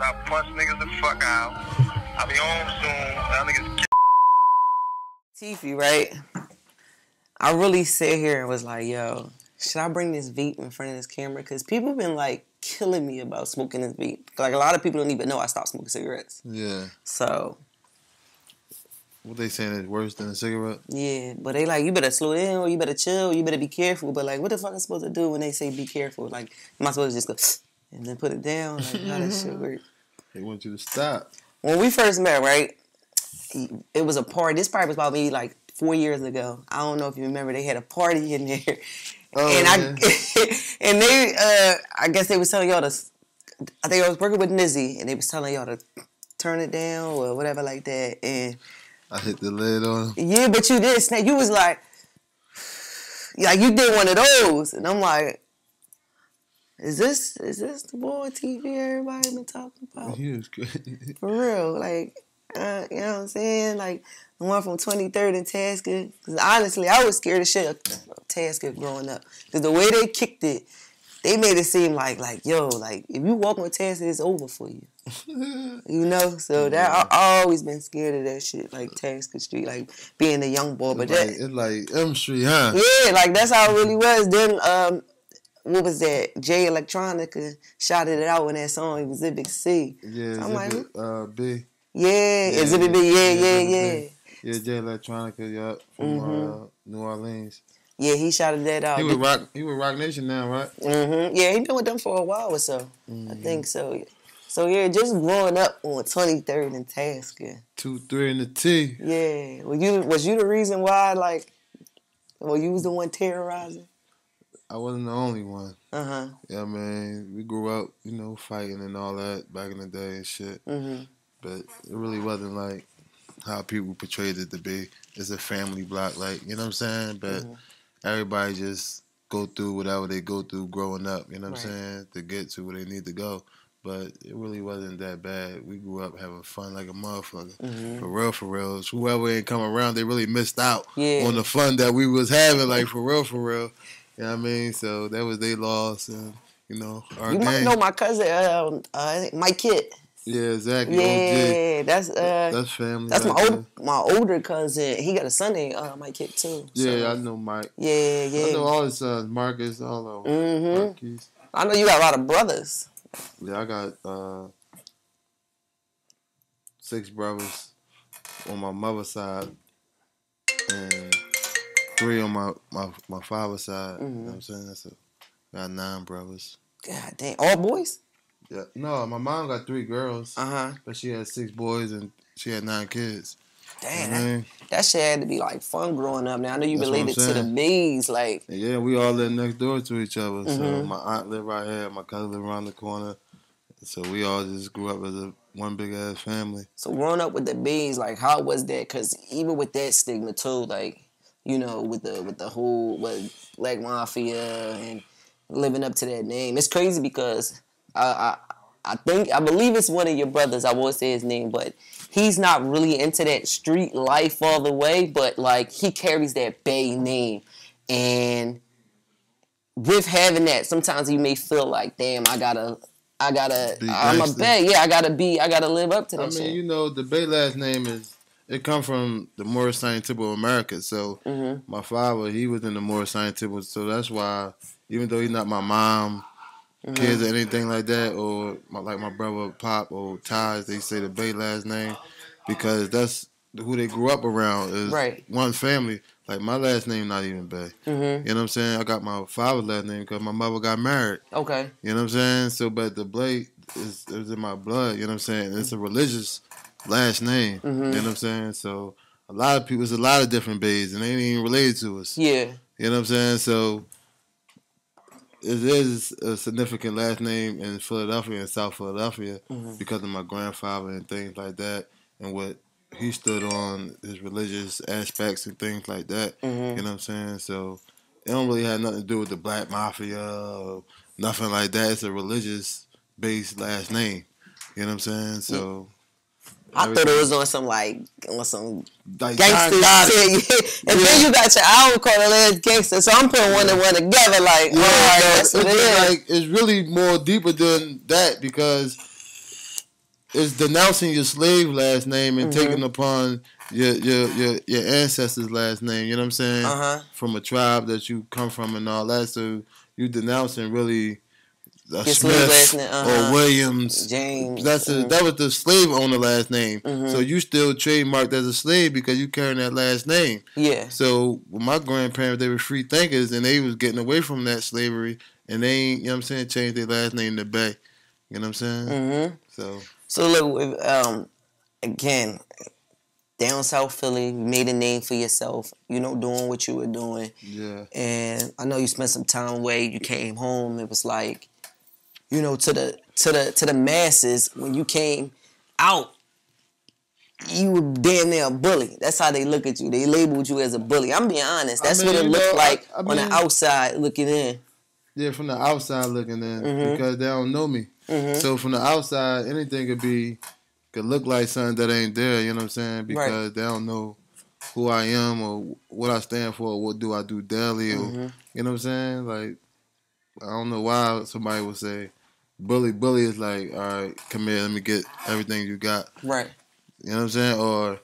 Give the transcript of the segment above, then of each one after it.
I punch niggas the fuck out. I'll be home soon. Y'all niggas. Teefy, right? I really sat here and was like, yo, should I bring this vape in front of this camera? Because people been like killing me about smoking this vape. Like a lot of people don't even know I stopped smoking cigarettes. Yeah. So. What they saying is worse than a cigarette? Yeah, but they like, you better slow down, or you better chill, or you better be careful. But like, what the fuck am I supposed to do when they say be careful? Like, am I supposed to just go and then put it down? Like, how that shit work? They want you to stop. When we first met, right, it was a party. This party was about maybe like 4 years ago. I don't know if you remember. They had a party in there. Oh, and yeah. And they, I guess they was telling y'all to, I think I was working with Nizzy, and they was telling y'all to turn it down or whatever like that. And I hit the lid on him. yeah, but you did snap. You was like you did one of those, and I'm like, is this the boy TV everybody been talking about? He was great. For real, like, you know what I'm saying? Like the one from 23rd and Tasker. Because honestly, I was scared of shit of Tasker growing up. Because the way they kicked it, they made it seem like yo, like if you walk with Tasker, it's over for you. You know, so that I always been scared of that shit, like Tasker Street, like being a young boy. But it's like M Street, huh? Yeah, like that's how it really was. Then what was that? Jay Electronica shouted it out in that song Exhibit C. Yeah, so Exhibit B. Yeah, Exhibit B. Yeah. Yeah, Jay Electronica, yeah, from New Orleans. Yeah, he shouted that out. He with Rock Nation now, right? Yeah, he been with them for a while or so. I think so. So yeah, just growing up on 23rd and Tasker. 2, 3 in the T. Yeah. Was you the reason why, like, well, you was the one terrorizing? I wasn't the only one. Uh-huh. Yeah, man. We grew up, you know, fighting and all that back in the day and shit. Mm-hmm. But it really wasn't like how people portrayed it to be. It's a family block, like, you know what I'm saying? But everybody just go through whatever they go through growing up, you know what I'm saying, to get to where they need to go. But it really wasn't that bad. We grew up having fun like a motherfucker. For real. Whoever ain't come around, they really missed out on the fun that we was having, like, for real. You know what I mean? So that was their loss, and, you know, our You game. might know my cousin, Mike Kid. Yeah, exactly. Yeah, OG. That's family. That's my older cousin. He got a son named Mike Kid too. So. Yeah, I know Mike. Yeah. I know all his sons, Marcus, all of them. Marquise. I know you got a lot of brothers. Yeah, I got 6 brothers on my mother's side and 3 on my father's side. You know what I'm saying? So I got 9 brothers. God damn, all boys? Yeah, no, my mom got 3 girls. Uh-huh. But she had 6 boys and she had 9 kids. Damn, that shit had to be like fun growing up. Now I know you That's related to the Beys, like. Yeah, we all live next door to each other. So my aunt lived right here, my cousin lived around the corner. So we all just grew up as one big ass family. So growing up with the Beys, like, how was that? Because even with that stigma too, like, you know, with the whole Black Mafia and living up to that name, it's crazy because I believe it's one of your brothers. I won't say his name, but he's not really into that street life all the way. But like, he carries that Bey name, and with having that, sometimes you may feel like, damn, I'm a Bey. Yeah, I gotta live up to that shit. You know, the Bey last name it come from the Moorish Scientific of America. So my father, he was in the Moorish Scientific, so that's why, even though he's not my mom, kids or anything like that, or like my brother Pop or Taj, they say the Bey last name because that's who they grew up around, is one family. Like, my last name not even Bey. You know what I'm saying? I got my father's last name because my mother got married. Okay. You know what I'm saying? So, but the Bey is in my blood. You know what I'm saying? It's a religious last name. You know what I'm saying? So, a lot of people, there's a lot of different Beys, and they ain't even related to us. Yeah. You know what I'm saying? So, it is a significant last name in Philadelphia and South Philadelphia because of my grandfather and things like that, and what he stood on, his religious aspects and things like that. You know what I'm saying? So it don't really have nothing to do with the Black Mafia or nothing like that. It's a religious based last name. You know what I'm saying? So I thought it was on some gangster John shit. And then you got your album called The Last Gangster, so I'm putting one and one together. Like, that's what it is. Like, it's really more deeper than that because it's denouncing your slave last name and taking upon your ancestors' last name. You know what I'm saying? From a tribe that you come from and all that. So you denouncing really Smith or Williams. James. That was the slave owner last name. So you still trademarked as a slave because you carrying that last name. Yeah. So my grandparents, they were free thinkers and they was getting away from that slavery and they ain't, you know what I'm saying, changed their last name to Bey. You know what I'm saying? So look, again, down South Philly, you made a name for yourself, doing what you were doing. Yeah. And I know you spent some time away, you came home, it was like, to the masses, when you came out, you were damn near a bully. That's how they look at you. They labeled you as a bully. I'm being honest. That's what it looked like on the outside looking in. Yeah, from the outside looking in, because they don't know me. So from the outside, anything could look like something that ain't there. You know what I'm saying? Because they don't know who I am or what I stand for, or what do I do daily, or you know what I'm saying? Like, I don't know why somebody would say bully. Bully is like, all right, come here, let me get everything you got. Right. You know what I'm saying? Or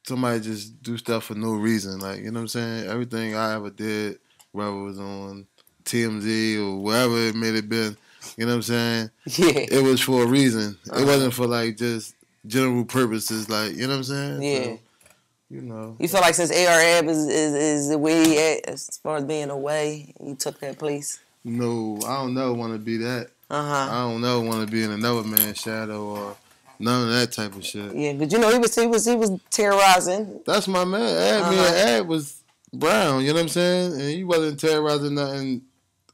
somebody just do stuff for no reason. Like, you know what I'm saying? Everything I ever did, whether it was on TMZ or wherever it may have been, you know what I'm saying? Yeah. It was for a reason. It wasn't for like just general purposes, like, you know what I'm saying? Yeah. So, you know. You feel like since ARAB is the way he at, as far as being away, you took that place? No, I don't never want to be that. I don't never want to be in another man's shadow or none of that type of shit. Yeah, but he was terrorizing. That's my man. Ad was brown, you know what I'm saying? And he wasn't terrorizing nothing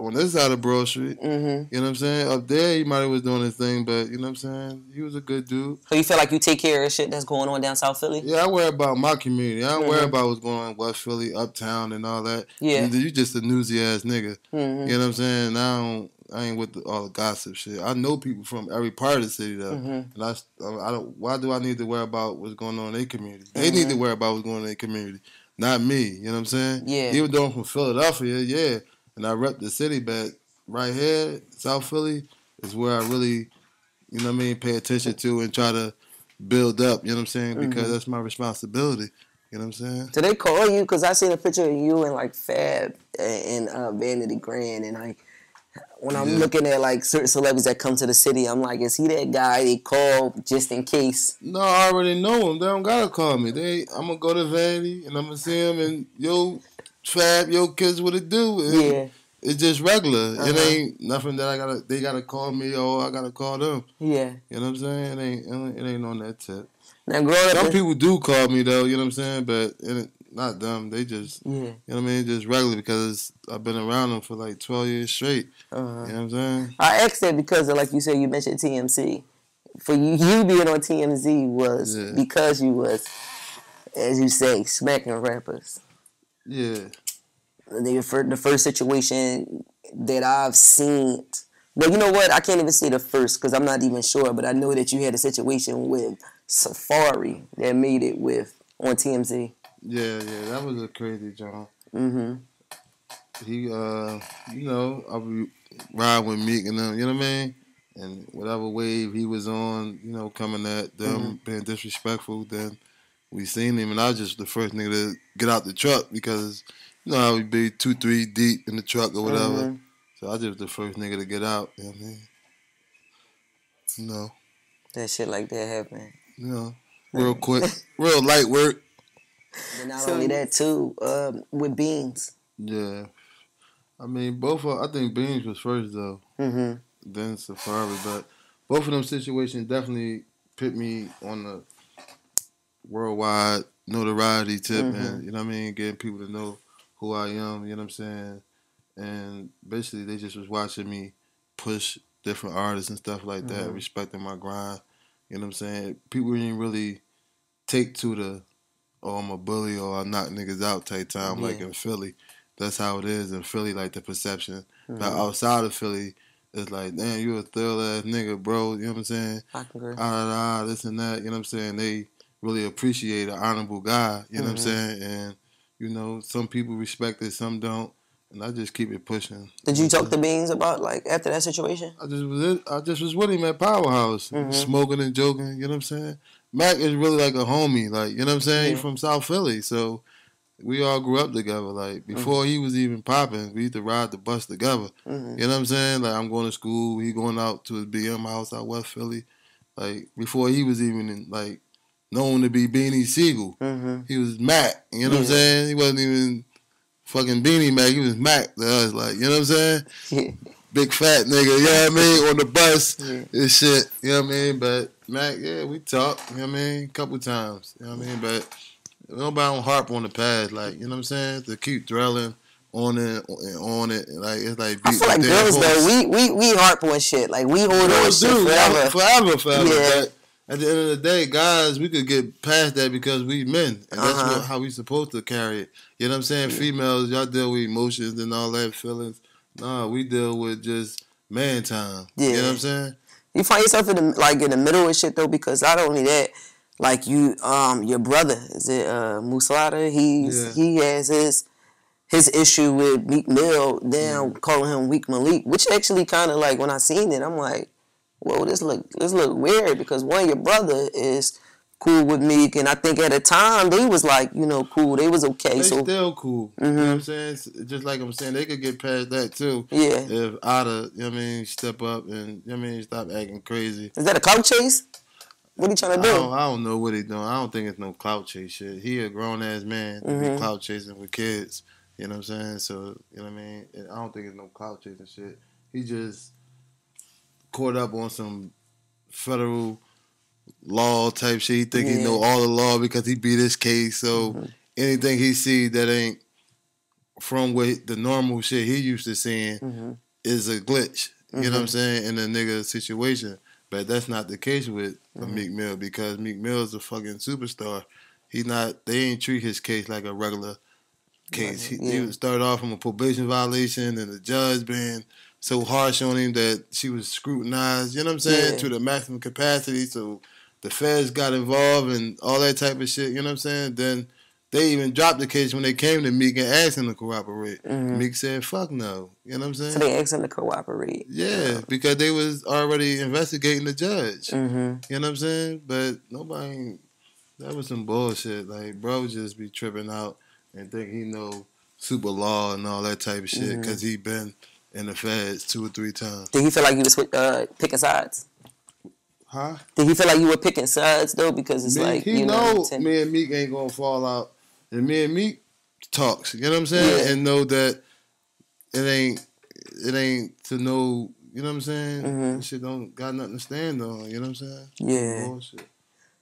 on this side of Broad Street. You know what I'm saying? Up there, he might have was doing his thing, but you know what I'm saying? He was a good dude. So you feel like you take care of shit that's going on down South Philly? Yeah, I worry about my community. I don't worry about what's going on in West Philly, Uptown, and all that. Yeah. You just a newsy ass nigga. You know what I'm saying? I ain't with all the gossip shit. I know people from every part of the city though, and I don't. Why do I need to worry about what's going on in their community? They need to worry about what's going on in their community, not me. You know what I'm saying? Yeah. Even though I'm from Philadelphia, yeah, and I rep the city, but right here, South Philly is where I really, you know what I mean, pay attention to and try to build up. You know what I'm saying? Because that's my responsibility. You know what I'm saying? Do they call you? Because I seen a picture of you and like Fab and Vanity Grand, and like. When I'm looking at like certain celebrities that come to the city, I'm like, is he that guy they call just in case? No, I already know him. They don't gotta call me. I'm gonna go to Vanity and I'm gonna see him and yo, Fab, yo, kids, what it do? And it's just regular. It ain't nothing that they gotta call me or I gotta call them. Yeah. You know what I'm saying? It ain't on that tip. Now, growing up, some people do call me though. You know what I'm saying? But not them. They just, you know what I mean? Just regular because I've been around them for like 12 years straight. You know what I'm saying? I asked that because of, like you said, you mentioned TMZ. For you being on TMZ was because you was, as you say, smacking rappers. Yeah. The first situation that I've seen. But you know what? I can't even say the first because I'm not even sure. But I know that you had a situation with Safari that made it on TMZ. Yeah, that was a crazy job. He, you know, I would ride with Meek and them, you know what I mean? And whatever wave he was on, you know, coming at them, being disrespectful, then we seen him, and I was just the first nigga to get out the truck because, you know, I would be 2-3 deep in the truck or whatever. So I was just the first nigga to get out, you know what I mean? You know. That shit like that happened. You know, real quick, real light work. And not only that too, with Beans. Yeah, I mean I think Beans was first though. Then Safari, but both of them situations definitely put me on the worldwide notoriety tip, and you know what I mean, getting people to know who I am. You know what I'm saying? And basically, they just was watching me push different artists and stuff like that, respecting my grind. You know what I'm saying? People didn't really take to the I'm a bully or I knock niggas out type time like in Philly. That's how it is in Philly, like the perception. Now outside of Philly, it's like, damn, you a thorough ass nigga, bro. You know what I'm saying? I agree. This and that. You know what I'm saying? They really appreciate an honorable guy. You know what I'm saying? And you know, some people respect it, some don't. and I just keep it pushing. Did you talk to Beans about like after that situation? I just was with him at Powerhouse, smoking and joking. You know what I'm saying? Mac is really like a homie. Like, you know what I'm saying? He's from South Philly, so we all grew up together. Like, before he was even popping, we used to ride the bus together. You know what I'm saying? Like, I'm going to school, he going out to his BM house out West Philly. Like, before he was even like known to be Beanie Siegel, he was Mac. You know what I'm saying? He wasn't even fucking Beanie Mac. He was Mac to us. Like, you know what I'm saying? Big fat nigga, you know what I mean? On the bus and shit, you know what I mean? But Mac, yeah, we talked, you know what I mean? A couple times, you know what I mean? But nobody don't harp on the past, like, you know what I'm saying? To keep dwelling on it and on it, like, it's like I feel like girls though, we harp on shit, like we hold on shit forever. Yeah. But at the end of the day, guys, we could get past that because we men, and that's how we supposed to carry it. You know what I'm saying? Females, y'all deal with emotions and all that feelings. Nah, we deal with just man time. Yeah. You know what I'm saying? You find yourself in the middle of shit though, because not only that, like you, your brother, is it Muslada? He has his issue with Meek Mill, then calling him Weak Malik, which actually kind of like when I seen it, I'm like, whoa, this look weird, because one, your brother is cool with Meek, and I think at the time they was like, you know, cool. They was okay. They still cool. You know what I'm saying? Just like I'm saying, they could get past that too. Yeah. If Otta, you know what I mean, step up and, you know what I mean, stop acting crazy. Is that a clout chase? What he trying to do? I don't know what he doing. I don't think it's no clout chase shit. He a grown ass man to be clout chasing with kids. You know what I'm saying? So, you know what I mean? I don't think it's no clout chasing shit. He just caught up on some federal law type shit. He think he know all the law because he beat his case. So anything he see that ain't from what the normal shit he used to seeing is a glitch. You know what I'm saying? In a nigga situation. But that's not the case with Meek Mill, because Meek Mill is a fucking superstar. They ain't treat his case like a regular case. He started off from a probation violation and the judge being so harsh on him that she was scrutinized, you know what I'm saying, to the maximum capacity. So the feds got involved and all that type of shit, you know what I'm saying? Then they even dropped the case when they came to Meek and asked him to cooperate. Meek said, fuck no. You know what I'm saying? So they asked him to cooperate. Yeah, because they was already investigating the judge. You know what I'm saying? But that was some bullshit. Like, bro just be tripping out and think he know super law and all that type of shit because he been in the feds 2 or 3 times. Did he feel like you was picking sides? Huh? Did he feel like you were picking sides though? Because it's like he know me and Meek ain't gonna fall out, and me and Meek talks. You know what I'm saying? And know that it ain't to know. You know what I'm saying? Shit don't got nothing to stand on. You know what I'm saying? Yeah. Bullshit.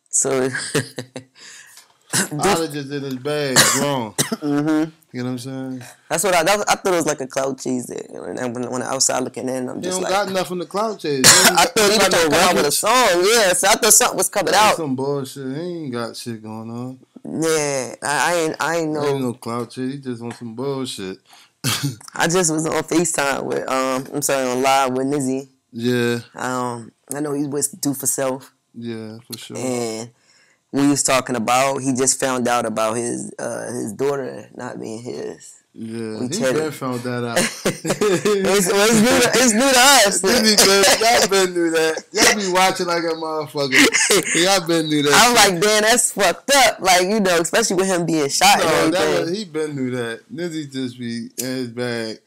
So Otta just in his bag, grown. You know what I'm saying? That's what I thought it was like a clout chase there. When the outside looking in, I'm just like, got nothing to clout chase. I thought he was trying to come out with a song. Yeah, so I thought something was coming out. Some bullshit. He ain't got shit going on. Yeah, I ain't know. Ain't no clout chase. He just want some bullshit. I just was on FaceTime with on live with Nizzy. Yeah. I know he was Do for Self. Yeah, for sure. And we was talking about, he just found out about his daughter not being his. Yeah, he been found that out. It's new to us. Y'all been knew that. Y'all be watching like a motherfucker. Y'all been knew that. I'm like, damn, that's fucked up. Like, you know, especially with him being shot. He been knew that. Nizzy just be in his bag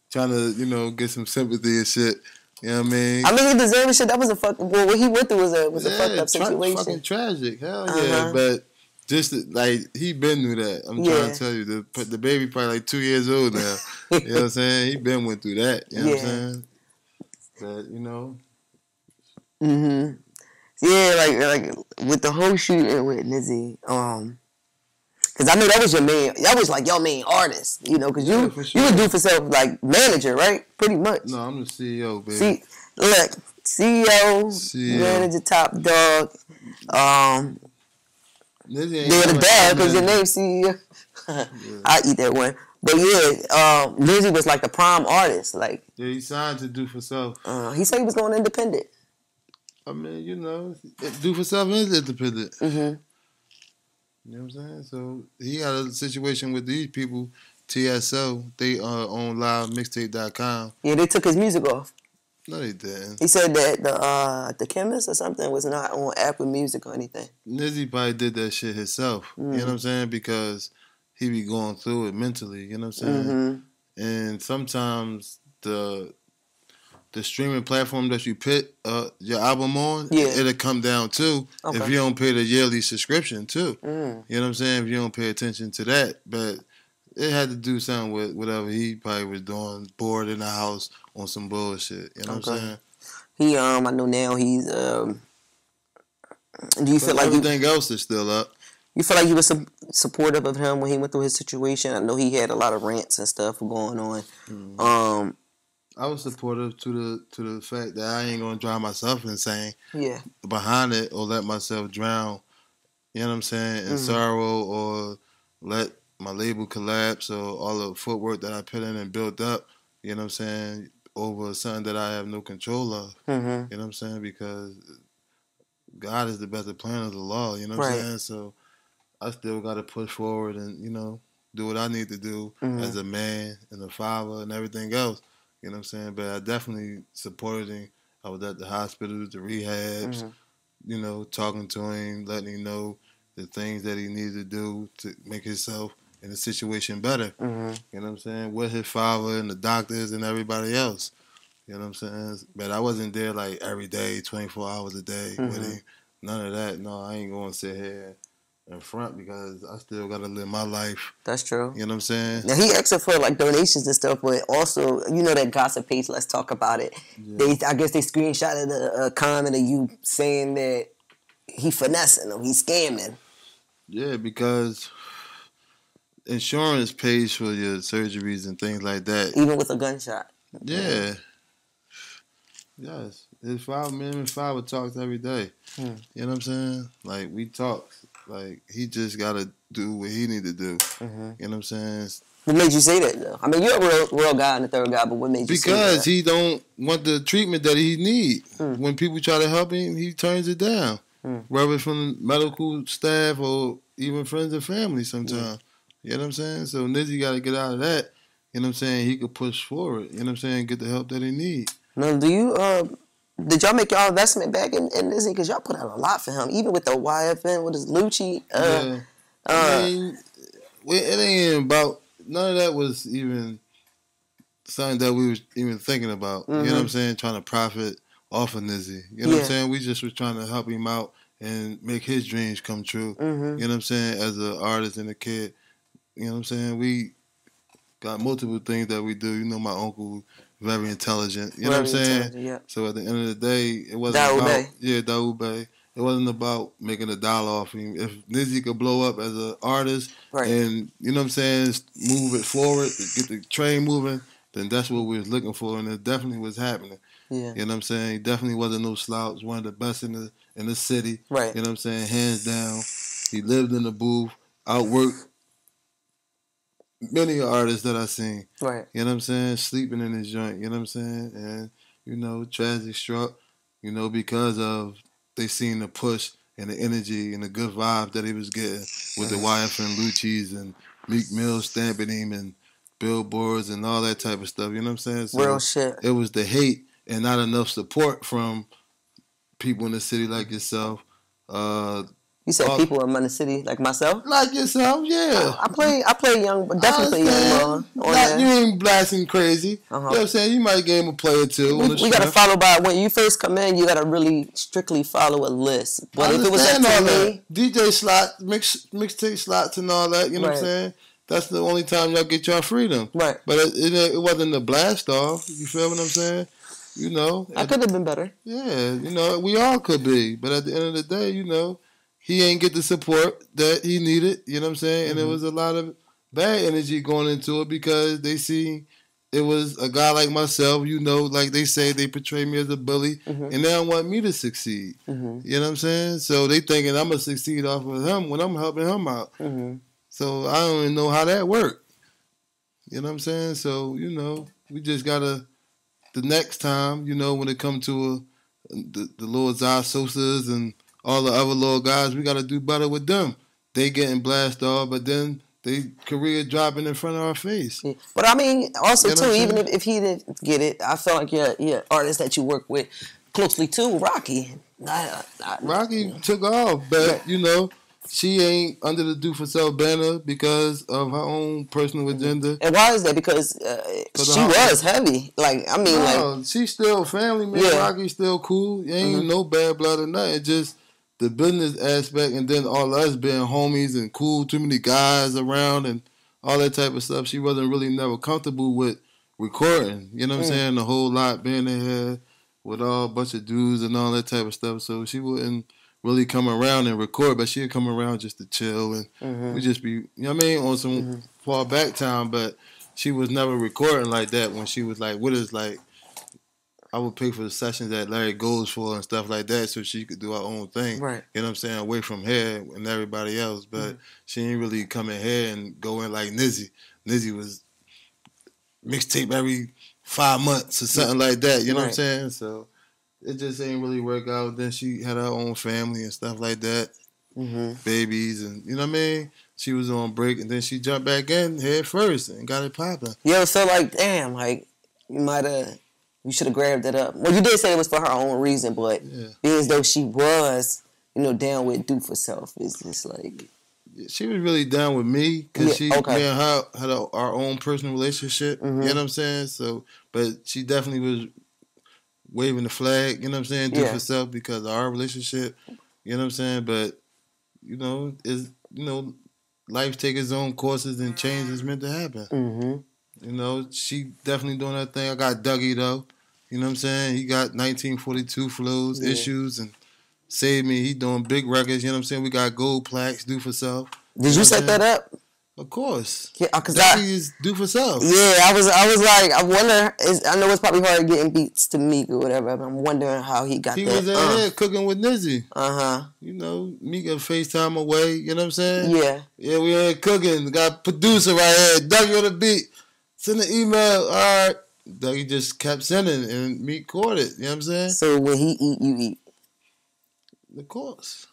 trying to, you know, get some sympathy and shit. You know what I mean? I mean, he deserved shit. That was a fucking... Well, what he went through was a fucked up situation. Fucking tragic. Hell yeah. But just, like, he been through that. I'm trying to tell you. The baby probably like 2 years old now. You know what I'm saying? He been went through that. You know what I'm saying? But, you know. Yeah, like with the whole shooting with Nizzy, because I knew that was your main artist, you know, because you would Do for Self like manager, right? Pretty much. No, I'm the CEO, baby. CEO, manager, top dog. Nizzy ain't they're the dad because your name's CEO. I eat that one. But yeah, Nizzy was like the prime artist. Like, yeah, he signed to Do for Self. He said he was going independent. I mean, you know, Do for Self is independent. You know what I'm saying? So he had a situation with these people TSO. They on livemixtape.com. Yeah, they took his music off. No, they didn't. He said that the chemist or something was not on Apple Music or anything. Nizzy probably did that shit himself. You know what I'm saying? Because he be going through it mentally. You know what I'm saying? And sometimes the streaming platform that you put your album on, it'll come down too if you don't pay the yearly subscription too. You know what I'm saying? If you don't pay attention to that. But it had to do something with whatever he probably was doing, bored in the house on some bullshit. You know what I'm saying? He I know now he's do you feel like everything else is still up? You feel like you was supportive of him when he went through his situation? I know he had a lot of rants and stuff going on. I was supportive to the fact that I ain't gonna drive myself insane. Yeah. Behind it, or let myself drown. You know what I'm saying? In sorrow, or let my label collapse, or all the footwork that I put in and built up. You know what I'm saying? Over something that I have no control of. You know what I'm saying? Because God is the better plan of the law. You know what I'm saying? So I still got to push forward and do what I need to do as a man and a father and everything else. You know what I'm saying? But I definitely supported him. I was at the hospitals, the rehabs, talking to him, letting him know the things that he needed to do to make himself in the situation better. You know what I'm saying? With his father and the doctors and everybody else. You know what I'm saying? But I wasn't there like every day, 24 hours a day with him. None of that. No, I ain't going to sit here in front because I still got to live my life. That's true. You know what I'm saying? Now, he asked for like donations and stuff, but also, that gossip page, Let's Talk About It. Yeah. I guess they screenshotted a comment of you saying that he finessing them, he's scamming. Yeah, because insurance pays for your surgeries and things like that. Even with a gunshot. Yeah. Yes. His father talks every day. You know what I'm saying? Like, we talk. Like, he just got to do what he need to do. You know what I'm saying? What made you say that, though? I mean, you're a real guy and a third guy, but what made you say that? Because he don't want the treatment that he need. When people try to help him, he turns it down. Whether it's from medical staff or even friends and family sometimes. You know what I'm saying? So Nizzy got to get out of that. You know what I'm saying? He could push forward. You know what I'm saying? Get the help that he need. Now, did y'all make y'all investment back in Nizzy? Because y'all put out a lot for him, even with the YFN, with his Lucci. I mean, it ain't even about, none of that was even something that we was even thinking about. You know what I'm saying? Trying to profit off of Nizzy. You know what I'm saying? We just was trying to help him out and make his dreams come true. You know what I'm saying? As an artist and a kid. You know what I'm saying? We got multiple things that we do. My uncle, very intelligent. You know what I'm saying? Yeah. So at the end of the day, it wasn't Daoud Bey. It wasn't about making $1 off him. If Nizzy could blow up as an artist and, you know what I'm saying, move it forward, get the train moving, then that's what we was looking for, and it definitely was happening. Yeah. You know what I'm saying? He definitely wasn't no slouch, one of the best in the city. Right. You know what I'm saying? Hands down. He lived in the booth, outworked many artists that I seen. Right. You know what I'm saying? Sleeping in his joint. You know what I'm saying? And, tragic struck, because of they seen the push and the energy and the good vibe that he was getting with the YFN Lucci's and Meek Mill stamping him and billboards and all that type of stuff. You know what I'm saying? So real shit. It was the hate and not enough support from people in the city like yourself. You said people in the city like myself? Like yourself, yeah. I play young, but definitely young. You ain't blasting crazy. You know what I'm saying? You might game a player too. We got to follow by, when you first come in, you got to really strictly follow a list. But if it was up to me, DJ slot, mixtape slots and all that, you know what I'm saying? That's the only time y'all get y'all freedom. Right. But it wasn't a blast off. You feel what I'm saying? I could have been better. Yeah, we all could be. But at the end of the day, he ain't get the support that he needed, you know what I'm saying? And there was a lot of bad energy going into it because they see it was a guy like myself, like they say, they portray me as a bully, and they don't want me to succeed. You know what I'm saying? So they thinking I'm going to succeed off of him when I'm helping him out. So I don't even know how that worked. You know what I'm saying? So, we just got to, the next time, when it come to the Lord Zah Sosas and all the other little guys, we got to do better with them. They getting blasted off, but then they career dropping in front of our face. Yeah. But I mean, also You know too, what I'm even saying? if he didn't get it, I feel like your artist that you work with closely too, Rocky. Rocky took off, but you know, she ain't under the Do For Self banner because of her own personal agenda. And why is that? Because she was heavy. Like, I mean, no, she's still family, man. Yeah. Rocky's still cool. Ain't no bad blood or nothing. Just the business aspect, and then all of us being homies and cool. Too many guys around and all that type of stuff. She wasn't really never comfortable with recording. You know what I'm saying? The whole lot being in here with all a bunch of dudes and all that type of stuff. So she wouldn't really come around and record, but she'd come around just to chill and we just be, you know what I mean, on some far back time. But she was never recording like that when she was like with us. Like, I would pay for the sessions that Larry goes for and stuff like that so she could do her own thing. Right. You know what I'm saying? Away from here and everybody else. But she ain't really come in here and go in like Nizzy. Nizzy was mixtape every 5 months or something like that. You know what I'm saying? So it just ain't really work out. Then she had her own family and stuff like that. Babies and, you know what I mean? She was on break and then she jumped back in head first and got it popping. Yo, so like, damn, like, you should have grabbed it up. Well, you did say it was for her own reason, but being as though she was, you know, down with Do For Self, it's just like... She was really down with me because me and her had our own personal relationship. You know what I'm saying? So, but she definitely was waving the flag, you know what I'm saying, Do For Self because of our relationship. You know what I'm saying? But, you know, life takes its own courses and change is meant to happen. You know, she definitely doing her thing. I got Dougie, though. You know what I'm saying? He got 1942 flows, issues, and Save Me. He doing big records. You know what I'm saying? We got gold plaques, Do For Self. Did you set that up? Of course. Yeah, because Dougie is Do For Self. Yeah, I was like, I wonder. I know it's probably hard getting beats to Meek or whatever. But I'm wondering how he got that. He was in here cooking with Nizzy. Uh-huh. You know, Meek got FaceTime away. You know what I'm saying? Yeah. Yeah, we in here cooking. Got producer right here. Dougie on the beat. Send an email. All right. Dougie just kept sending and Meek caught it. You know what I'm saying? So when he eat, you eat. Of course.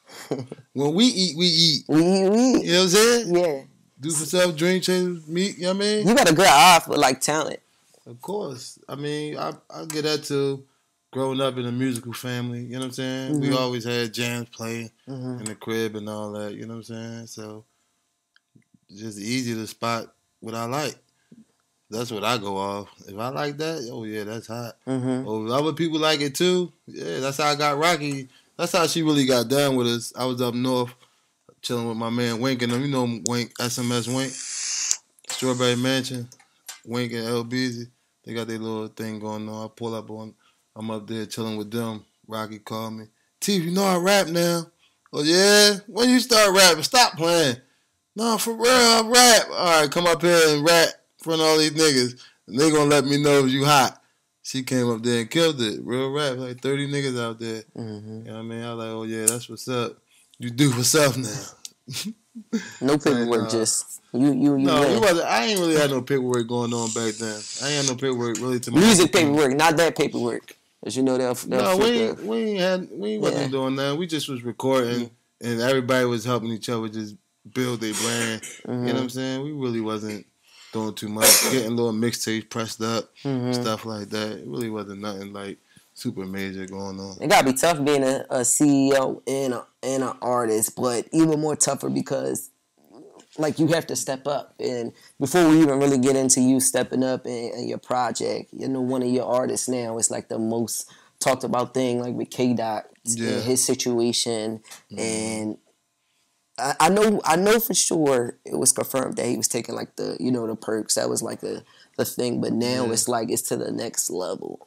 When we eat, we eat. We eat. You know what I'm saying? Yeah. Do For Self, Dream Chasers, Meek, you know what I mean? You got a good eye for like talent. Of course. I mean, I get that too. Growing up in a musical family, you know what I'm saying? We always had jams playing in the crib and all that, you know what I'm saying? So it's just easy to spot what I like. That's what I go off. If I like that, oh yeah, that's hot. Oh, if other people like it too, yeah, that's how I got Rocky. That's how she really got down with us. I was up north chilling with my man Wink and them. You know Wink, SMS Wink, Strawberry Mansion, Wink and LBZ. They got their little thing going on. I pull up on, I'm up there chilling with them. Rocky called me. Teefy, you know I rap now. Oh yeah? When you start rapping? Stop playing. No, for real, I rap. All right, come up here and rap in front of all these niggas. And they gonna let me know if you hot. She came up there and killed it. Real rap, like 30 niggas out there. You know what I mean? I was like, oh yeah, that's what's up. You Do For Self now. No paperwork, just you. No, it wasn't. I ain't really had no paperwork going on back then. I ain't had no paperwork really to my music paperwork, not that paperwork. As you know, no, we wasn't doing that. We just was recording, and everybody was helping each other just build their brand. You know what I'm saying? We really wasn't doing too much. Getting little mixtapes pressed up, stuff like that. It really wasn't nothing like super major going on. It gotta be tough being a CEO and an artist, but even more tougher because like you have to step up. And before we even really get into you stepping up in your project, you know, one of your artists now is like the most talked about thing, like with KDot and his situation. And I know for sure it was confirmed that he was taking like the, you know, the perks. That was like the thing. But now it's like it's to the next level.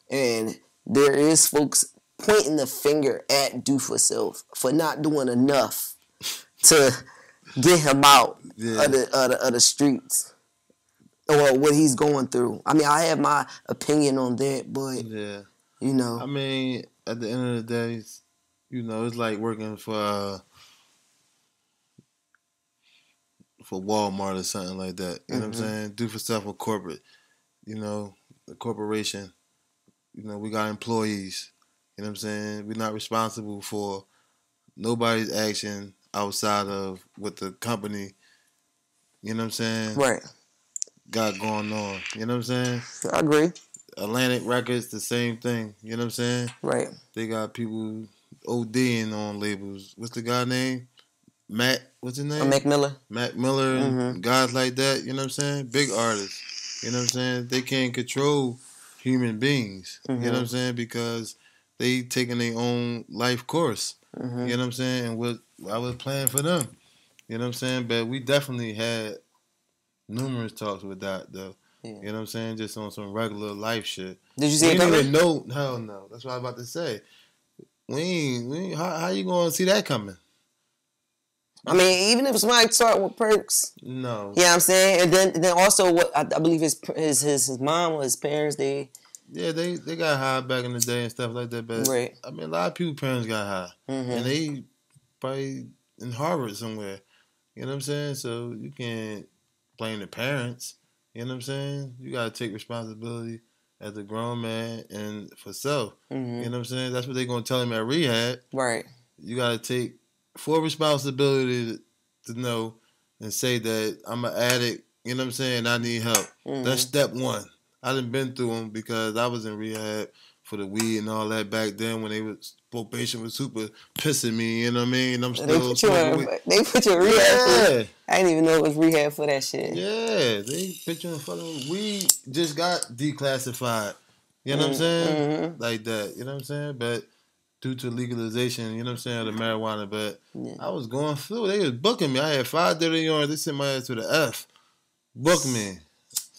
And there is folks pointing the finger at Do For Self for not doing enough to get him out of the streets or what he's going through. I mean, I have my opinion on that, but you know, I mean, at the end of the day, you know, it's like working for Walmart or something like that. You know what I'm saying? Do For Self or corporate. You know, the corporation. You know, we got employees. You know what I'm saying? We're not responsible for nobody's action outside of what the company you know what I'm saying? Right. Got going on. You know what I'm saying? I agree. Atlantic Records, the same thing. You know what I'm saying? Right. They got people ODing on labels. What's the guy name? Matt, what's his name? Mac Miller. Mac Miller and guys like that, you know what I'm saying? Big artists. You know what I'm saying? They can't control human beings. You know what I'm saying? Because they taking their own life course. You know what I'm saying? And what I was playing for them. You know what I'm saying? But we definitely had numerous talks with that though. Yeah. You know what I'm saying? Just on some regular life shit. Did you see it coming? No, hell no. That's what I was about to say. We ain't how you gonna see that coming? I mean, even if somebody start with perks. No. Yeah, you know what I'm saying? And then also what I believe his mom or his parents, they got high back in the day and stuff like that, but right. I mean a lot of people's parents got high. And they probably in Harvard somewhere. You know what I'm saying? So you can't blame the parents. You know what I'm saying? You gotta take responsibility as a grown man and for self. You know what I'm saying? That's what they're gonna tell him at rehab. Right. You gotta take full responsibility to know and say that I'm an addict, you know what I'm saying, I need help. That's step one. I done been through them because I was in rehab for the weed and all that back then when probation was super pissing me, you know what I mean? I'm still they put you in rehab. I didn't even know it was rehab for that shit. Yeah, they put you in fucking weed just got declassified. You know what I'm saying? Like that, you know what I'm saying? But due to legalization, you know what I'm saying, of the marijuana, but I was going through. They was booking me. I had 5 dirty yards. They sent my ass to the F. Book me.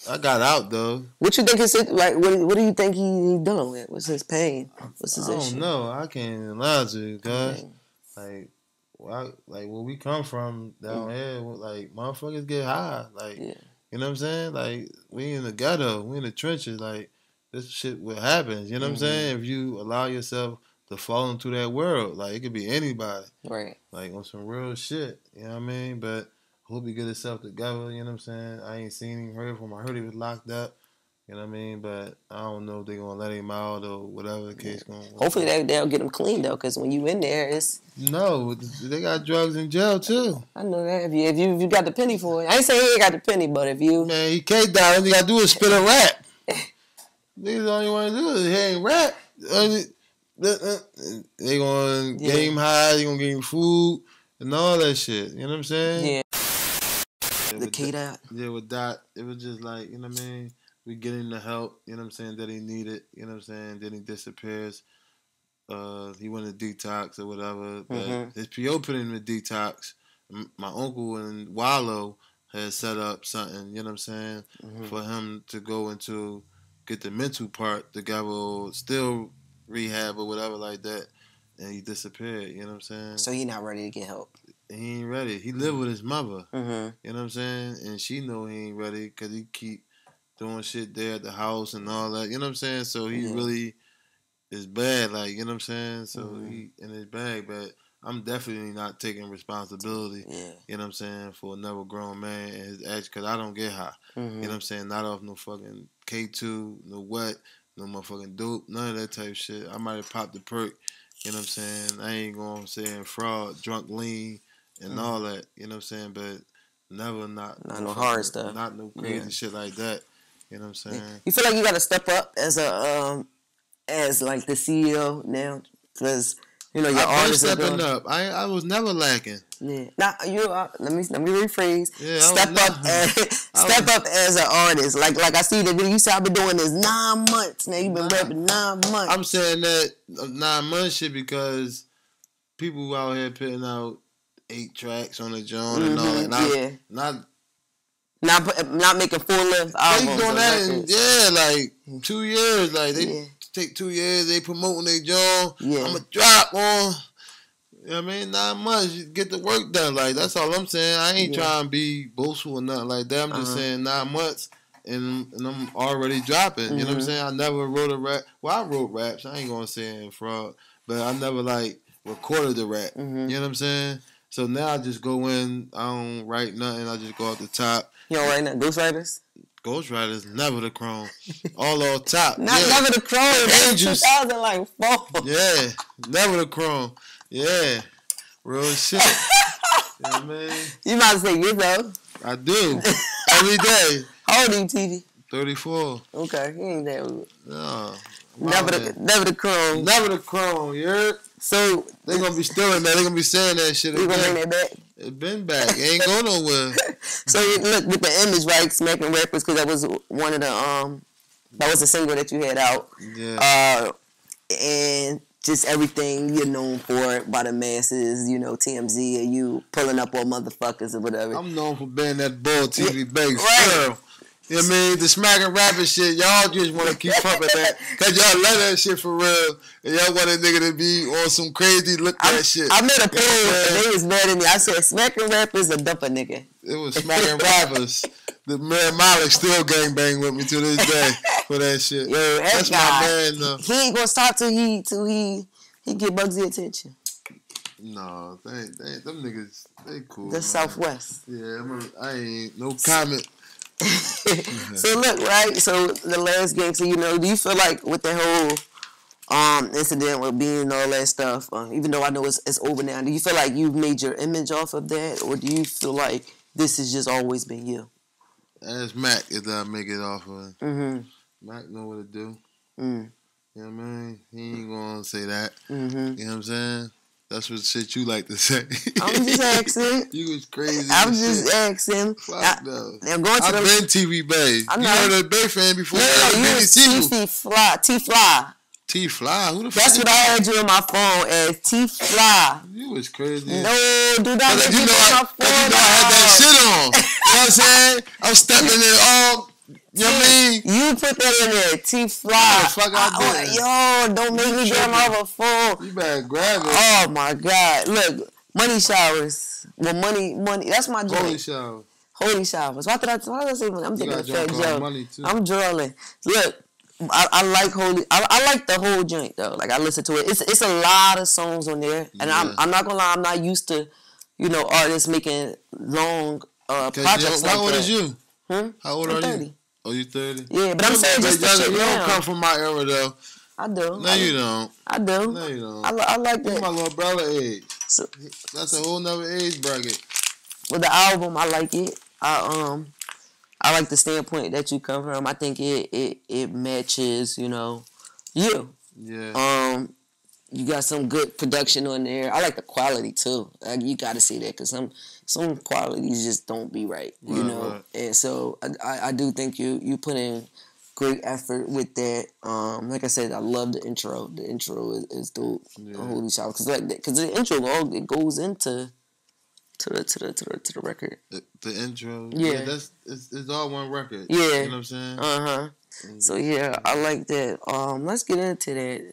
I got out though. What you think is like? What do you think he done with? What's his pain? What's his issue? I don't know. I can't even lie to you, cuz like where we come from down here, like motherfuckers get high, like you know what I'm saying? Like we in the ghetto, we in the trenches, like this shit what happens. You know what I'm saying? If you allow yourself to fall into that world, like it could be anybody, right? Like on some real shit. You know what I mean? But I hope he get himself together. You know what I'm saying? I ain't seen him, heard from him. I heard he was locked up. You know what I mean? But I don't know if they're going to let him out or whatever the case going. Hopefully they'll get him clean, though, because when you in there, it's... No, they got drugs in jail, too. I know that. If you got the penny for it. I ain't saying he ain't got the penny, but if you... Man, he KDot. All you got to do is spit a rap. Niggas all you want to do is he ain't rap. They going to get him high. They going to get him food and all that shit. You know what I'm saying? Yeah. The KDot. Yeah, with that, it was just like, you know what I mean? We get him the help, you know what I'm saying, that he needed, you know what I'm saying, then he disappears. He went to detox or whatever, but his PO put him in detox. My uncle and Wallow had set up something, you know what I'm saying, for him to go into, get the mental part together, still rehab or whatever like that, and he disappeared, you know what I'm saying? So he not ready to get help. He ain't ready. He live with his mother, you know what I'm saying, and she know he ain't ready because he keep doing shit there at the house and all that. You know what I'm saying? So he really is bad, like, you know what I'm saying? So he in his bag, but I'm definitely not taking responsibility, you know what I'm saying, for another grown man and his ex, because I don't get high. You know what I'm saying? Not off no fucking K2, no what, no motherfucking dope, none of that type of shit. I might have popped the perk, you know what I'm saying? I ain't going to say fraud, drunk, lean, and all that, you know what I'm saying? But never not no hard stuff. Not no crazy shit like that. You know what I'm saying? You feel like you got to step up as as like the CEO now, because you know your artists are stepping up. I was never lacking. Yeah. Now let me rephrase. Yeah, step up as an artist. Like I see that you said I've been doing this 9 months. Now you've been rapping 9 months. I'm saying that 9 months shit because people out here putting out 8 tracks on the joint and all that. Not making full-length albums. They doing that in, like 2 years. Like they take 2 years, they promoting their joint. I'ma drop on. You know what I mean? 9 months, you get the work done. Like that's all I'm saying. I ain't trying to be boastful or nothing like that. I'm just saying 9 months and I'm already dropping. You know what I'm saying? I never wrote a rap. Well, I wrote raps. I ain't gonna say in fraud, but I never like recorded the rap. You know what I'm saying? So now I just go in. I don't write nothing. I just go off the top. You don't write nothing? Ghostwriters? Ghostwriters, never the chrome. All off top. Never the chrome. Angels. 2004. Yeah, never the chrome. Yeah, real shit. You know what I mean? You might say you though. I do. Every day. How old are you, TV? 34. Okay, he ain't that old. No. Never the chrome. Never the chrome, you heard? So they gonna be stealing that. They gonna be saying that shit again. You gonna bring that back? It been back. It ain't go nowhere. So look with the image, right? Smacking rappers, because that was one of the that was the single that you had out. Yeah. And just everything you're known for by the masses, you know, TMZ, and you pulling up on motherfuckers or whatever. I'm known for being that bull Teefy Bey. Right. You know what I mean? The smacking rapping shit, y'all just want to keep pumping that. Because y'all love that shit for real. And y'all want a nigga to be on some crazy look that shit. I made a poll and they was mad at me. I said, smacking rappers or dump a nigga. It was smacking rappers. The man Malik still gangbang with me to this day for that shit. Yo, that's guy, my man, though. He ain't gonna stop till he get Bugsy attention. No, they them niggas, they cool. The Southwest. Yeah, I ain't no comment. So look, right? So the last game, so you know, do you feel like with the whole incident with being and all that stuff, even though I know it's over now, do you feel like you've made your image off of that, or do you feel like this has just always been you? That's Mac if I make it off of. Mm-hmm. Mac know what to do. Mm. You know what I mean? He ain't gonna say that. Mm-hmm. You know what I'm saying? That's what shit you like to say. I'm just asking. You was crazy. I'm just asking. Fuck no. I'm going to I've been Teefy Bey. I know. You heard of the Bey fan before? No, you was T-Fly. T-Fly? Who the fuck? That's what I had you on my phone as T-Fly. You was crazy. No, do not let you me know on my phone. You know I had that shit on. You know what I'm saying? I'm stepping it all. You know what I mean? You put that in there, T-Fly. The fuck I did. Yo, don't make me grab my other phone. You better grab it. Oh my God! Look, money showers. Well, money. That's my joint. Holy showers. Why did I say? I'm thinking of Fat Joe. I'm drawing. Look, I like holy. I like the whole joint though. Like I listen to it. It's a lot of songs on there, and I'm not gonna lie. I'm not used to, you know, artists making long projects like that. How old is you? How old are 30. you? Oh, you 30? Yeah, but I'm saying just the shit you now. don't come from my era though. I do. No, you don't. I do. No, you don't. I like that. You're my little brother age. So, that's a whole nother age bracket. With the album, I like it. I like the standpoint that you come from. I think it matches, you know, you. Yeah. You got some good production on there. I like the quality too. You got to see that because some qualities just don't be right, you know. Right. And so I do think you put in great effort with that. Like I said, I love the intro. The intro is dope. Yeah. Holy shit! Because the intro it goes into to the record. The intro. Yeah, it's all one record. Yeah, you know what I'm saying. Mm-hmm. So yeah, I like that. Let's get into that.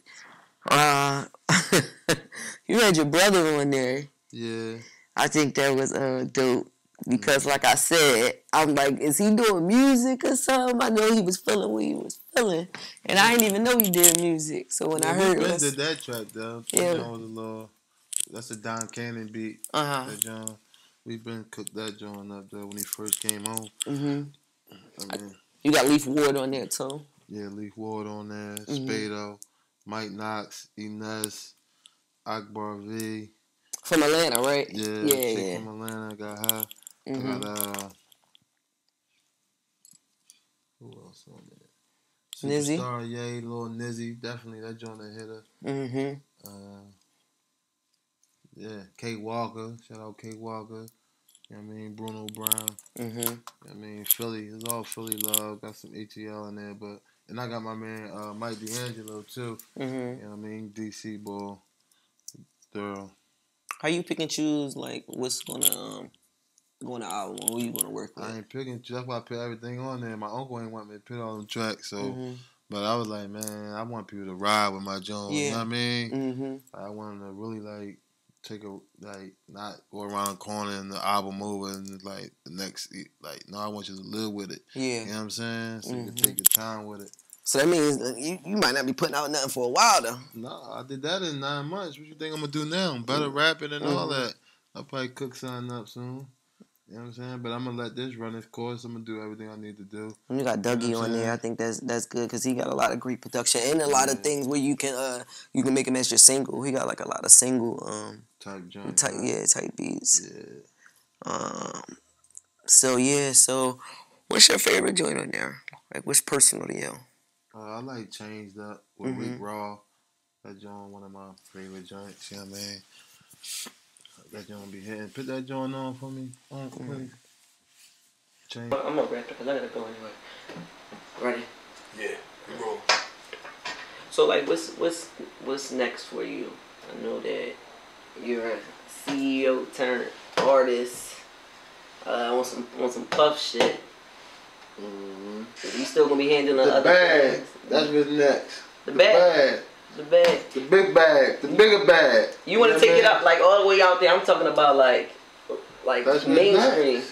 You had your brother on there. Yeah. I think that was dope because, like I said, I'm like, is he doing music or something? I know he was feeling what he was feeling, and I didn't even know he did music. So when I heard it, did that track though. Yeah. That was a little. That's a Don Cannon beat. That John. We been cooked that joint up there when he first came home. Mm-hmm. I mean, you got Leaf Ward on there too. Yeah, Leaf Ward on there. Spado, Mike Knox, Inez, Akbar V. From Atlanta, right? Yeah. From Atlanta, I got her. I got who else on there? Nizzy. Superstar, Yay, Lil Nizzy, definitely that joint that hit her. Yeah, Kate Walker, shout out Kate Walker. You know what I mean? Bruno Brown. You know what I mean? Philly, it's all Philly love. Got some ATL in there, and I got my man Mike D'Angelo too. You know what I mean? DC ball. Thorough. How you pick and choose like what's gonna go on the album? Who you gonna work with? I ain't picking. That's why I put everything on there. My uncle ain't want me to put all the tracks, so. But I was like, man, I want people to ride with my joint. You know what I mean? I want them to really like take not go around the corner and the album over and like the next no, I want you to live with it. Yeah. You know what I'm saying? So you can take your time with it. So that means you might not be putting out nothing for a while though. No, I did that in 9 months. What you think I'm gonna do now? Better rapping and all that. I'll probably cook something up soon. You know what I'm saying? But I'm going to let this run its course. I'm going to do everything I need to do. You got Dougie on there. I think that's good because he got a lot of great production and a lot of things where you can make him as your single. He got like a lot of single type joint. type beats. Yeah. So yeah, so what's your favorite joint on there? Like what's personal to you? I like Changed Up with Rick Mm-hmm. Raw. That joint one of my favorite joints. You know what I mean? That joint be hitting. Put that joint on for me, please. Change. I'm gonna wrap it because I gotta go anyway. Ready? Yeah, we roll. So like, what's next for you? I know that you're a CEO turned artist. On some puff shit. Mm-hmm. You still gonna be handling The other bag. things. That's what's next. The bag. The bag. The big bag. The bigger bag. You want to take it up like all the way out there? I'm talking about like That's mainstream.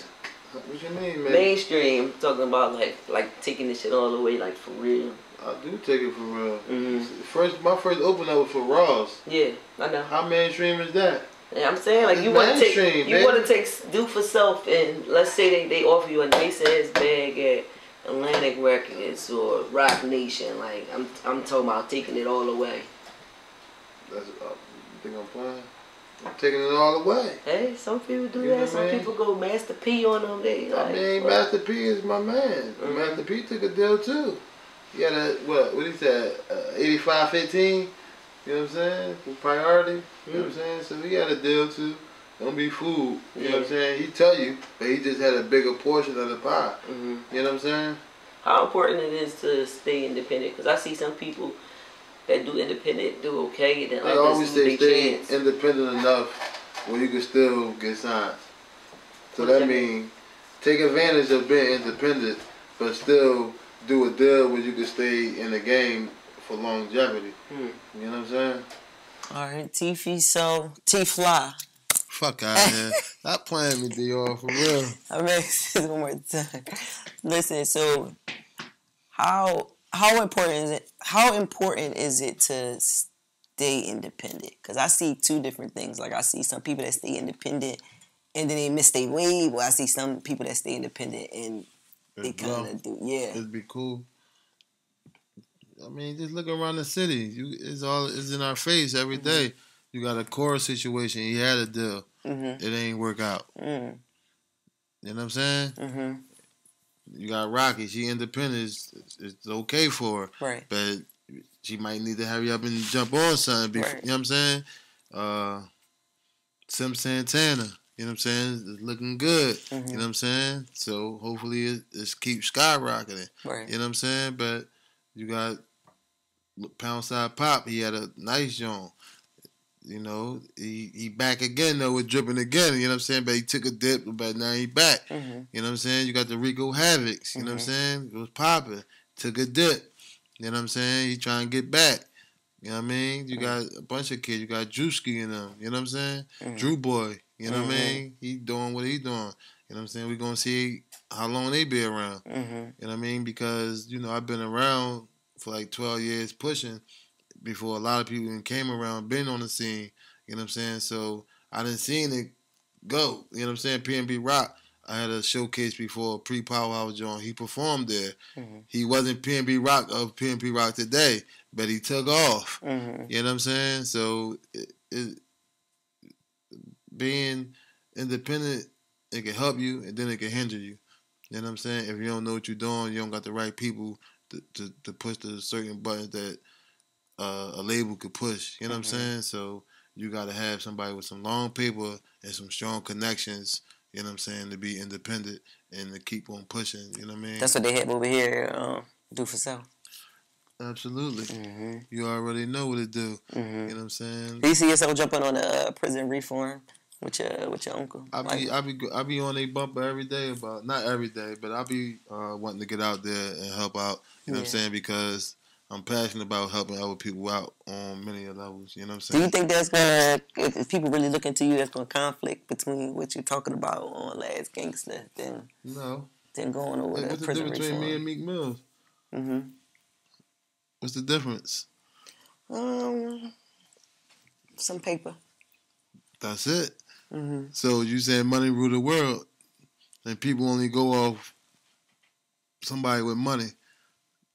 What you mean, man? Mainstream. Talking about like taking this shit all the way like for real. I do take it for real. Mm-hmm. My first open up was for Ross. Yeah, I know. How mainstream is that? Yeah, I'm saying like It's you want to mainstream, take do for self, and let's say they offer you a nice ass bag at Atlantic Records or Rock Nation. Like I'm talking about taking it all the way. That's you think I'm playing? I'm taking it all the way. Hey, some people do You that. know Some what I people go Master P on them. They like, I mean, Master P is my man. Mm-hmm. Master P took a deal too. He had a what he said, 85-15. You know what I'm saying? For priority. You know what I'm saying? So he had a deal too. Don't be fooled. You know what I'm saying? He tell you, but he just had a bigger portion of the pie. Mm-hmm. You know what I'm saying? How important it is to stay independent? Because I see some people that do independent do okay, and then They others always do say their stay chance. independent enough where you can still get signed. So that means take advantage of being independent, but still do a deal where you can stay in the game for longevity. You know what I'm saying? Alright, Teefy, so T-Fly. Fuck out of here. Stop playing me, Dior, for real. I mean, this one more time. Listen, so how important is it to stay independent? Because I see two different things. Like I see some people that stay independent and then they miss their wave. Or I see some people that stay independent and they kind of do. Yeah, It'd be cool. I mean, just look around the city. It's in our face every day. You got a core situation. He had a deal. It ain't work out. You know what I'm saying? You got Rocky. She independent. It's okay for her. Right. But she might need to hurry up and jump on something. Right. You know what I'm saying? Sim Santana. You know what I'm saying? It's looking good. You know what I'm saying? So hopefully it keeps skyrocketing. Right. You know what I'm saying? But you got Pound Side Pop. He had a nice joint. You know, he back again though with dripping again. You know what I'm saying? But he took a dip, but now he back. You know what I'm saying? You got the Rico Havocs. You know what I'm saying? It was popping. Took a dip. You know what I'm saying? He trying to get back. You know what I mean? You got a bunch of kids. You got Drewski in them. You know what I'm saying? Drew Boy. You know what I mean? He doing what he doing. You know what I'm saying? We gonna see how long they be around. You know what I mean? Because you know I've been around for like 12 years pushing before a lot of people came around, been on the scene. You know what I'm saying? So I didn't seen it go. You know what I'm saying? P&B Rock. I had a showcase before pre-Powerhouse John. He performed there. He wasn't P&B Rock of P&B Rock today, but he took off. You know what I'm saying? So being independent, it can help you and then it can hinder you. You know what I'm saying? If you don't know what you're doing, you don't got the right people to push the certain buttons that a label could push. You know what I'm saying? So you got to have somebody with some long paper and some strong connections, you know what I'm saying, to be independent and to keep on pushing. You know what I mean? That's what they have over here. Do for self. Absolutely. You already know what it do. You know what I'm saying? Do you see yourself jumping on a prison reform with your uncle? I be on a bumper every day about, not every day, but I be wanting to get out there and help out. You know what I'm saying? Because I'm passionate about helping other people out on many levels. You know what I'm saying? Do you think that's gonna, if people really look into you, that's gonna conflict between what you're talking about on Last Gangster than going over the prison reform? What's the difference between me and Meek Mills? What's the difference? Some paper. That's it. So you saying money rule the world, and people only go off somebody with money.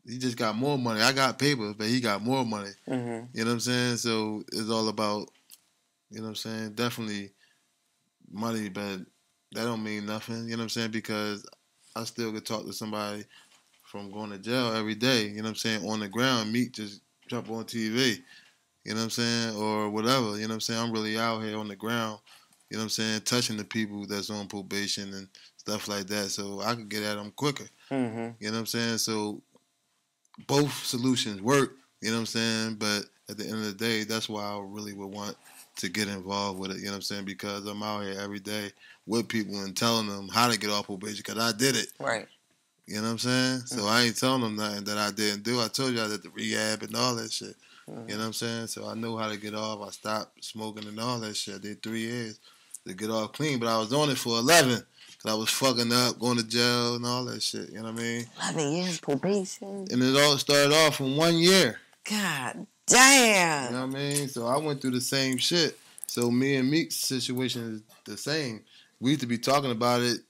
He just got more money. I got paper, but he got more money. You know what I'm saying? So it's all about, you know what I'm saying, definitely money, but that don't mean nothing. You know what I'm saying? Because I still could talk to somebody from going to jail every day. You know what I'm saying? On the ground, Meek just jump on TV. You know what I'm saying? Or whatever. You know what I'm saying? I'm really out here on the ground. You know what I'm saying? Touching the people that's on probation and stuff like that. So I could get at them quicker. Mm-hmm. You know what I'm saying? So both solutions work. You know what I'm saying? But at the end of the day, that's why I really would want to get involved with it. You know what I'm saying? Because I'm out here every day with people and telling them how to get off probation because I did it. Right. You know what I'm saying? Mm-hmm. So I ain't telling them nothing that I didn't do. I told you I did the rehab and all that shit. Mm-hmm. You know what I'm saying? So I know how to get off. I stopped smoking and all that shit. I did 3 years to get off clean, but I was on it for 11 because I was fucking up, going to jail and all that shit. You know what I mean? 11 years probation. And it all started off from 1 year. God damn. You know what I mean? So I went through the same shit. So me and Meek's situation is the same. We used to be talking about it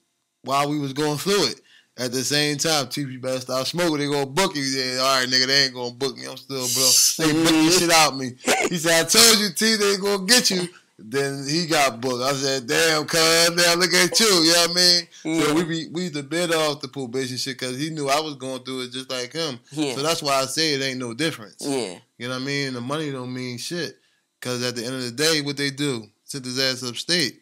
while we was going through it. At the same time, Teefy Bey start smoking, they gonna book you. Yeah, all right, nigga, they ain't gonna book me. I'm still, bro. They booking shit out me. He said, I told you, T, they ain't gonna get you. Then he got booked. I said, damn, cuz, now look at you. You know what I mean? Yeah. So we used to bid off the probation shit because he knew I was going through it just like him. Yeah. So that's why I say it ain't no difference. Yeah. You know what I mean? The money don't mean shit. Because at the end of the day, what they do? Sent his ass upstate.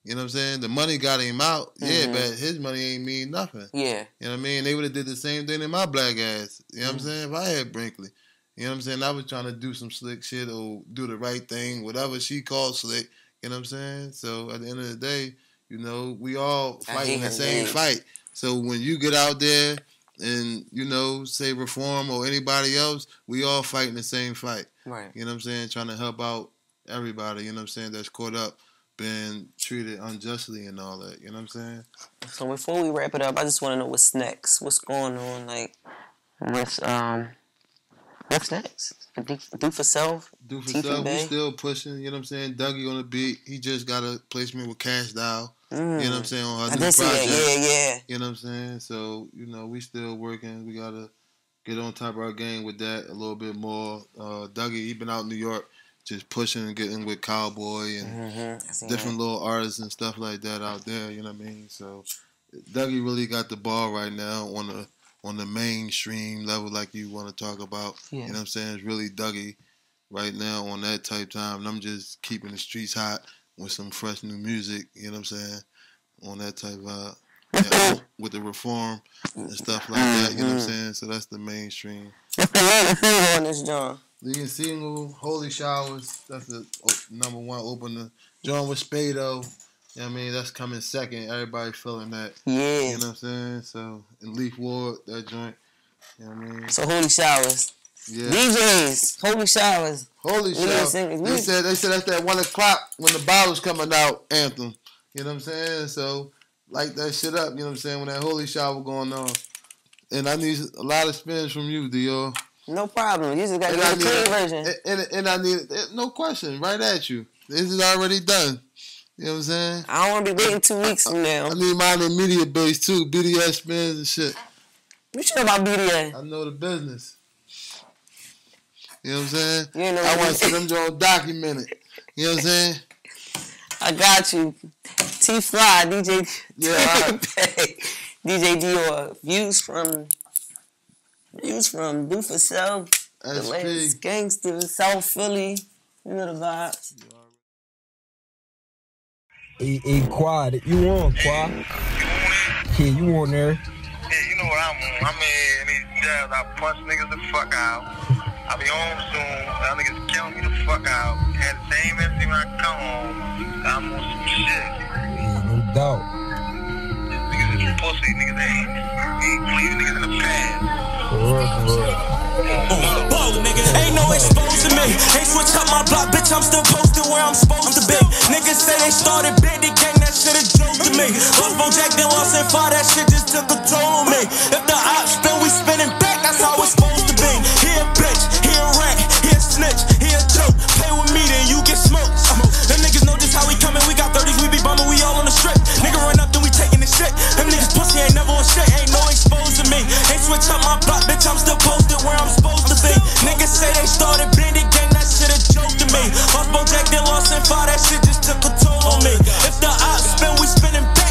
You know what I'm saying? The money got him out. Yeah, but his money ain't mean nothing. Yeah. You know what I mean? They would have did the same thing in my black ass. You know what I'm saying? If I had Brinkley. You know what I'm saying? I was trying to do some slick shit or do the right thing, whatever she called slick. You know what I'm saying? So at the end of the day, you know, we all fighting the same fight. So when you get out there and, you know, say Reform or anybody else, we all fighting the same fight. Right. You know what I'm saying? Trying to help out everybody, you know what I'm saying, that's caught up, been treated unjustly and all that. You know what I'm saying? So before we wrap it up, I just want to know what's next. What's going on? Like, what's next? Do for self? Do for self. We still pushing, you know what I'm saying? Dougie on the beat. He just got a placement with KDot. You know what I'm saying? On her new project. Yeah. You know what I'm saying? So, you know, we still working. We got to get on top of our game with that a little bit more. Dougie, he been out in New York just pushing and getting with Cowboy and different little artists and stuff like that out there, you know what I mean? So Dougie really got the ball right now on the mainstream level like you want to talk about. Yeah. You know what I'm saying? It's really Dougie right now on that type time. And I'm just keeping the streets hot with some fresh new music, you know what I'm saying? On that type of with the Reform and stuff like that, you know what I'm saying? So that's the mainstream. What's the latest single on this joint? The single, Holy Showers, that's the number one opener. John with Spado, you know what I mean? That's coming second. Everybody feeling that. Yeah. You know what I'm saying? So, and Leaf Ward, that joint, you know what I mean? So, Holy Showers. Yeah. DJs, Holy Showers. Holy Showers. They said that's that 1 o'clock when the bottle's coming out anthem. You know what I'm saying? So, light that shit up, you know what I'm saying, when that Holy Shower going on. And I need a lot of spins from you, Dior. No problem. You just got to get the clean version. And I need no question, right at you. This is already done. You know what I'm saying? I don't want to be waiting 2 weeks from now. I need mine in media base too, BDS spins and shit. What you know about BDS? I know the business. You know what I'm saying? You know I want to see them Jones documented. You know what I'm saying? I got you. T-Fly, DJ Bey, DJ Dior. Views from Do For Self, the latest gangsters, South Philly, you know the vibes. Hey, Quad, you on, Quad? Yeah, you on there. Yeah, you know what I'm on. I'm in these jabs, I punch niggas the fuck out. I'll be home soon. Y'all niggas killing me the fuck out. Had the same energy when I come home. I'm on some shit. Yeah, no doubt. Niggas is pussy, niggas ain't clean niggas in the past. Ball, nigga, ain't no exposing me. Ain't switch up my block, bitch, I'm still posted where I'm supposed to be. Niggas say they started big, they gang, that shit a joke to me. Lost Bojack, then lost and far, that shit just took control of me. If the ops spin, we spinning back, that's how it's supposed to be. He a bitch, he a rat, he a snitch, he a joke. Play with me, then you get smoked. Them niggas know just how we coming, we got 30s, we be bumming, we all on the strip. Nigga run up, then we taking the shit. Them niggas pussy ain't never on shit, ain't no exposing me. Ain't switch up my block, bitch, I'm still posted where I'm supposed to be. Niggas say they started blended gang, that shit a joke to me. Lost Bojack, then lost and far, that shit just took control on me. If the ops spin, we spinning back.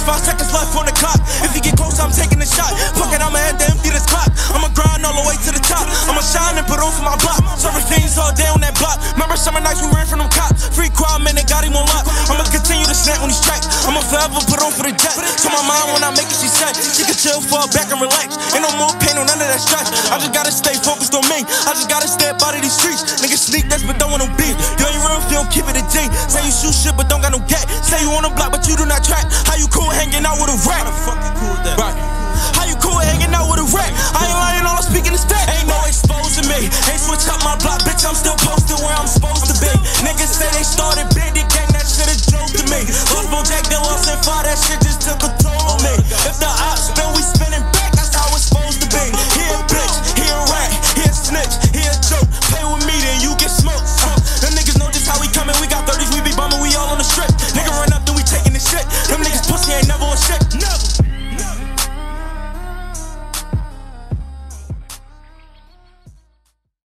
5 seconds left on the clock. If you get close, I'm taking a shot. Fuck it, I'ma have to empty this clock. I'ma grind all the way to the top. I'ma shine and put on for my block. Serving things all day on that block. Remember summer nights we ran from them cops. Free crowd, man, they got him on lock. I'ma continue to snap on these tracks. I'ma forever put on for the jet. To my mind when I make it, she said she can chill, fall back and relax. Ain't no more pain, no none of that stress. I just gotta stay focused on me. I just gotta stay up out of these streets. Niggas sneak this, but don't want no beef. You ain't real if you don't keep it a G. Say you shoot shit, but don't got no gat. Say you on the block, but you do not track. How you cool hanging out with a rat? How the fuck you cool with that? Right. How you cool hanging out with a rat? I ain't lying, all I'm speaking is fact. Ain't no exposing me. Ain't switch up my block, bitch, I'm still posted where I'm supposed to be. Niggas say they started